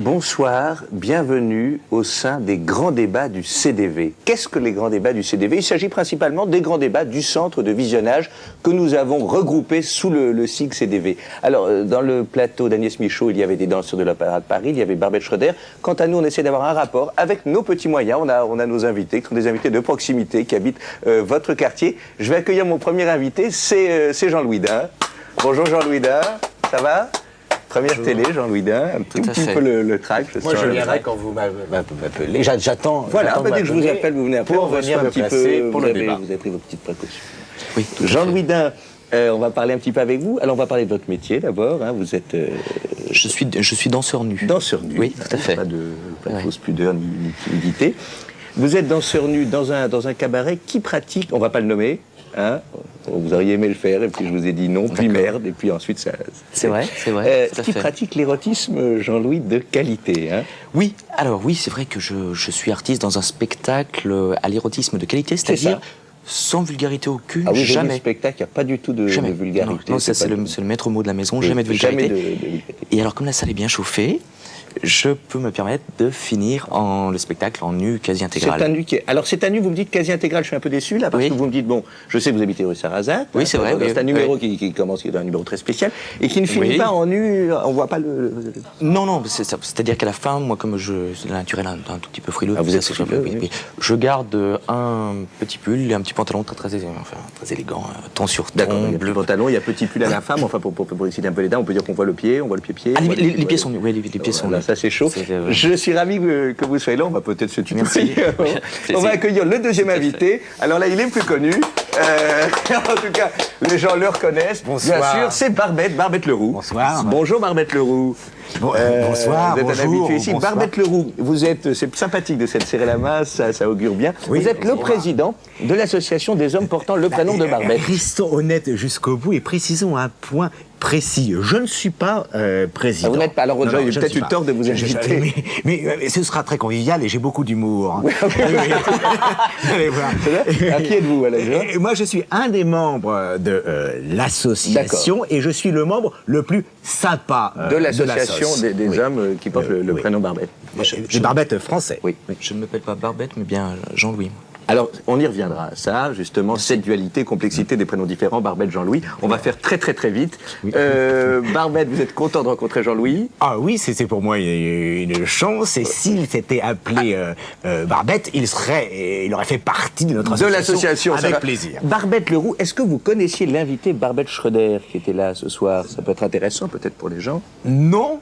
Bonsoir, bienvenue au sein des grands débats du CDV. Qu'est-ce que les grands débats du CDV? Il s'agit principalement des grands débats du centre de visionnage que nous avons regroupés sous le sigle CDV. Alors, dans le plateau d'Agnès Michaud, il y avait des danseurs de l'Opéra de Paris, il y avait Barbette Schroeder. Quant à nous, on essaie d'avoir un rapport avec nos petits moyens. On a nos invités, qui sont des invités de proximité, qui habitent votre quartier. Je vais accueillir mon premier invité, c'est Jean-Louis Dain. Bonjour Jean-Louis Dain, ça va? Première télé, Jean-Louis Dain, un tout petit peu le trac. Moi, je viendrai quand vous m'appelez. J'attends. Voilà, dès que je vous appelle, vous venez appeler. Pour venir me placer pour le débat. Vous avez pris vos petites précautions. Oui, Jean-Louis Dain, on va parler un petit peu avec vous. Alors, on va parler de votre métier d'abord. Hein. Vous êtes... Je suis danseur nu. Danseur nu. Oui, tout à fait. Pas de fausse pudeur ni timidité. Vous êtes danseur nu dans un cabaret qui pratique, on ne va pas le nommer, hein, vous auriez aimé le faire, et puis je vous ai dit non, puis merde, et puis ensuite ça... C'est vrai, c'est vrai. Qui pratique l'érotisme, Jean-Louis, de qualité, hein? Oui, alors oui, c'est vrai que je suis artiste dans un spectacle à l'érotisme de qualité, c'est-à-dire sans vulgarité aucune, oui, jamais. Le spectacle, il n'y a pas du tout de vulgarité. Non, c'est le maître mot de la maison, jamais de vulgarité. Jamais de vulgarité. Et alors, comme la salle est bien chauffée, je peux me permettre de finir le spectacle en nu quasi intégral. C'est un nu qui est... Alors c'est un nu, vous me dites quasi intégral, je suis un peu déçu là, parce que vous me dites, bon, je sais que vous habitez rue Sarrazat. Oui, c'est vrai. C'est un numéro qui commence, qui est un numéro très spécial, et qui ne finit pas en nu, on voit pas le... Non, c'est-à-dire qu'à la fin, moi, comme je suis naturel un tout petit peu frileux, vous êtes frileux, oui. Je garde un petit pull et un petit pantalon très élégant, temps sur ton, bleu pantalon, il y a petit pull à la femme, enfin pour exciter un peu les dames, on peut dire qu'on voit le pied, on voit le pied-pied. Ah, les pieds sont nus, oui, les pieds sont nus. Ça c'est chaud. Je suis ravi que vous soyez là, on va peut-être se tutoyer. On va accueillir le deuxième invité. Alors là, il est plus connu. En tout cas, les gens le reconnaissent. Bonsoir. Bien sûr, c'est Barbette Leroux. Bonsoir. Bonjour Barbette Leroux. Bonsoir, vous êtes un habitué ici. bonsoir. Barbette Leroux, c'est sympathique de s'être serré la main, ça augure bien. Oui, vous êtes le président de l'association des hommes portant le prénom de Barbette. Restons honnêtes jusqu'au bout et précisons un point précis. Je ne suis pas président. Vous n'êtes pas. Alors, j'ai peut-être eu tort de vous inviter. Mais ce sera très convivial et j'ai beaucoup d'humour. À qui êtes-vous, Moi, je suis un des membres de l'association et je suis le membre le plus sympa de l'association des hommes qui portent le prénom Barbette. Des Barbettes français. Oui. Je ne m'appelle pas Barbette, mais bien Jean-Louis. Alors, on y reviendra à ça, justement, cette dualité, complexité des prénoms différents, Barbette, Jean-Louis. On va faire très vite. Oui. Barbette, vous êtes content de rencontrer Jean-Louis? Ah oui, c'est pour moi une chance. Et s'il s'était appelé Barbette, il aurait fait partie de notre association. Avec plaisir. Barbette Leroux, est-ce que vous connaissiez l'invité Barbette Schroeder qui était là ce soir? Ça peut être intéressant, peut-être, pour les gens. Non.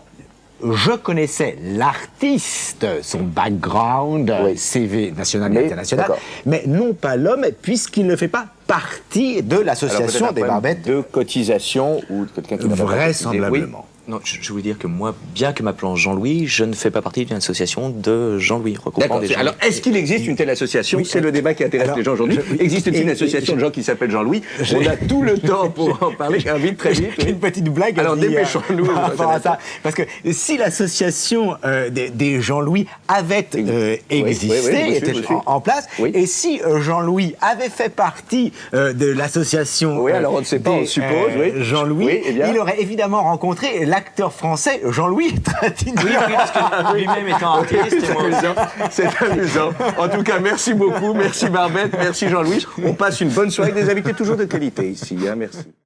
Je connaissais l'artiste, son background, CV national et international, mais non pas l'homme, puisqu'il ne fait pas partie de l'association des Barbettes. De cotisation ou de quelqu'un qui n'a pas vraisemblablement. Non, je voulais dire que moi, bien que m'appelant Jean-Louis, je ne fais pas partie d'une association de Jean-Louis. D'accord. Alors, est-ce qu'il existe une telle association? C'est le débat qui intéresse les gens aujourd'hui. Existe-t-il une association de gens qui s'appelle Jean-Louis? On a tout le temps pour en parler. Vite, très vite. Une petite blague. Alors, dépêchons-nous. Par rapport à ça. Parce que si l'association des Jean-Louis avait existé, était en place, et si Jean-Louis avait fait partie de l'association alors on ne sait pas, on suppose, Jean-Louis, il aurait évidemment rencontré l'acteur français Jean-Louis Trintignant. Oui, parce que lui-même étant artiste, c'est amusant. En tout cas, merci beaucoup, merci Barbette, merci Jean-Louis. On passe une bonne soirée avec des invités toujours de qualité ici. Merci.